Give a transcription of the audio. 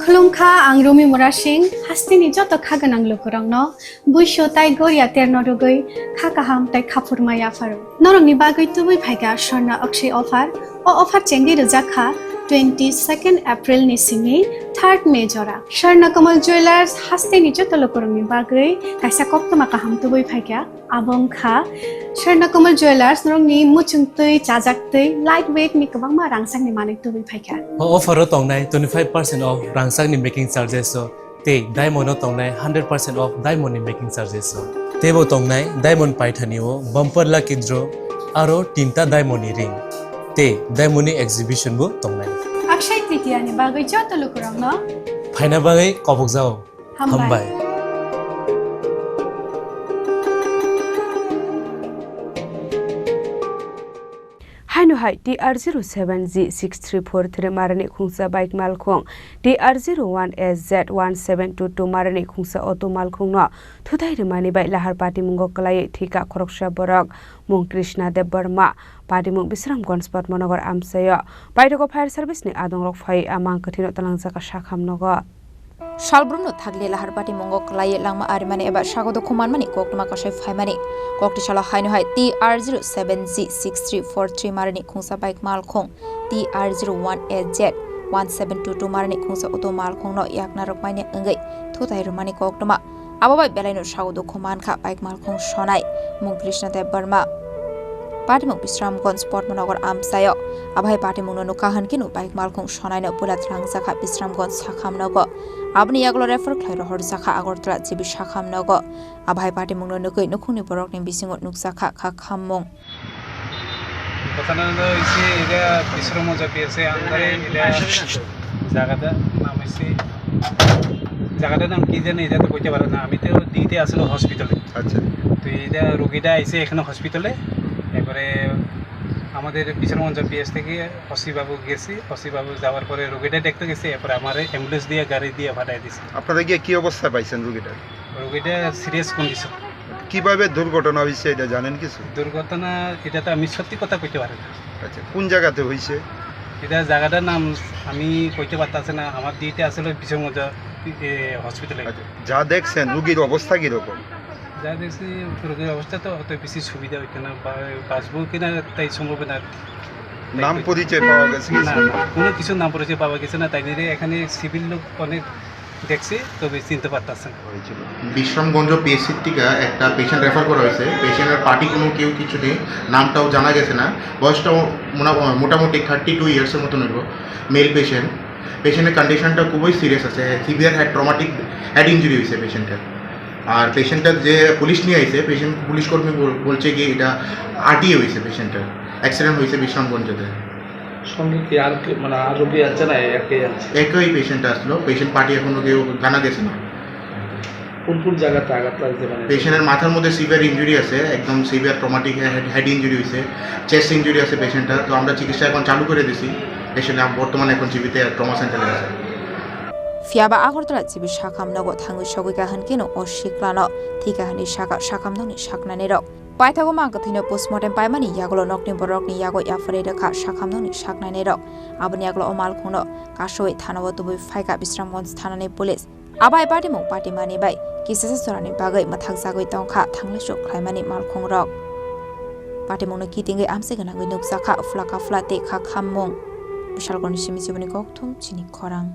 Khungsa ang Rumi Murashing hastini joto khaganang lukurangno buisho tai goria terno rugoi khakaham tai khapurmaya faru norongni bagoi tubui phaiga sorna akshay offer o offer chengdi rujakha 22nd April ni simi 3rd May jora Sharna Kamal Jewelers hastini joto lukurangni bagoi kaisa koktoma kaham tubui phaiga abong kha Sharna Kamal Jewelers norongni muchungtui chajaktui lightweight ni kabangma rangsangni manik tubui phaiga offer tongnai 25% off rangsang ni making charges so te diamond tongnai 100% off diamond ni making charges so tebo tongnai diamond paithani o bumper lucky draw aro tinta diamond ni ring te diamond ni exhibition bo tongnai Akshay Tritiya ni bagoi joto lukurangno phaina bagai kopok jao hambai Hainu hai TR07G6343 marani Khungsa bike Malkhung TR01SZ1722 marani Khungsa auto Malkhungno Thuthaiwi Rwmani bai lahar party mungo kalai Thwikha Khoroksa borok mung Krishna Dev Burma party mung Bisramganj spot monogar amsayo baidoko fire service ni adongrok phai amang kathino talangjaka sakhamnogo Shalbruno Tagli lahar party mungo kalai langma arimani eba shagodo khumanmani koktuma kasai phaimani kokti shala hainu hai TR07G6343 marani Khungsa bike Malkhung TR01SZ1722 marani Khungsa auto Malkhungno yakna rokmaini ngai Thuthaiwi Rwmani koktuma ababai belaino shagodo khuman kha bike Malkhung Sonai mung Krishna Dev Burma party mung Bisramganj spot monogar amsayo abai party mung no kahan kinu bike Malkhung Sonai no pulat rangjakha Bisramganj sakhamnogo abni yaglo refer khlairo horjakha agortla jibi sakhamnogo abai party mung no nukui nukhungni borokni bisingot nukjakha khakhammung কথাটা হইছে এটা বিশ্রামজ পেয়েছে আন্দারে এটা জায়গাটার নাম কি জানি এটা তো কইতে পারে না আমি তো দিতে আসলে হসপিটালে আচ্ছা তো এটা রোগীটা আইছে এখানে হসপিটালে এবারে আমাদের বিশ্রামগঞ্জ পিএস থেকে হসিবাবু গেছি হসিবাবু যাওয়ার পরে রোগীটা দেখতে গেছে এরপরে আমার অ্যাম্বুলেন্স দিয়ে গাড়ি দিয়ে পাঠিয়ে দিয়েছে আপনারা গিয়ে কি অবস্থা পাইছেন রোগীটা সিরিয়াস কন্ডিশন কিভাবে দুর্ঘটনা হইছে এটা জানেন কিছু দুর্ঘটনা এটা তো আমি সত্যি কথা কইতে পারি না আচ্ছা কোন জায়গাতে হইছে এটা জায়গাটার নাম আমি কইতে পারতাছি না আমার দিতে আসলে বিশ্রামগঞ্জ হসপিটালে যা দেখছেন রোগীর অবস্থা কি রকম যা দেখছি রোগীর অবস্থা তো অত বেশি সুবিধা হইতো না বাঁচবো কিনা তাই সম্ভব না নাম পরিচয় পাওয়া গেছে না কোনো কিছু নাম পরিচয় পাওয়া গেছে না তাই নিয়ে এখানে সিভিল লোক অনেক দেখছি তবে চিনতে পারতাছে না বিশ্রামগঞ্জ পিএসসির থেকে একটা পেশেন্ট রেফার করা হয়েছে পেশেন্টের পার্টি কোনো কেউ কিছু নেই নামটাও জানা গেছে না বয়সটাও মোটামুটি 32 ইয়ার্সের মতন হইব মেল পেশেন্টের কন্ডিশনটা খুবই সিরিয়াস আছে সিভিয়ার ট্রমাটিক হেড ইঞ্জুরি হয়েছে পেশেন্টের আর পেশেন্টের যে পুলিশ নিয়ে আইছে পুলিশ কর্মী বলছে কি এটা আরটিএ হয়েছে পেশেন্টের অ্যাক্সিডেন্ট হয়েছে বিশ্রামগঞ্জতে সঙ্গে কি আর মানে আর রোগী আছে না একই পেশেন্ট আসলো পেশেন্ট পার্টি এখনো কেউ জানা গেছে না কোন জায়গাতে আঘাত লাগছে মানে পেশেন্টের মাথার মধ্যে সিভিয়ার ইনজুরি আছে একদম সিভিয়ার ট্রমাটিক হেড ইনজুরি হয়েছে চেস্ট ইনজুরি আছে পেশেন্টটা তো আমরা চিকিৎসা এখন চালু করে দিছি পেশেন্ট বর্তমানে এখন জিবিতে ট্রমা সেন্টারে আছে Fiaba agortla jibi sakhamnogo thangui sogui kahan keno o siklano thikahani sakamnoni saknani rok paithago mangkathino postmortem paimani yaglo nokni borokni yago yafare rekha sakamnoni saknani rok aboni yaglo o Malkhungno kasoi thanawo tubui phaika Bisramganj thanani police abai party mung party mani bai kisasa sorani bagai mathak jagoi tongkha thanglesuk khlaimani Malkhung rok party mungno kitingai amse ganangoi nukjakha flaka flate kha khammung Bishalgoni simi jiboni kokthum Chini Khorang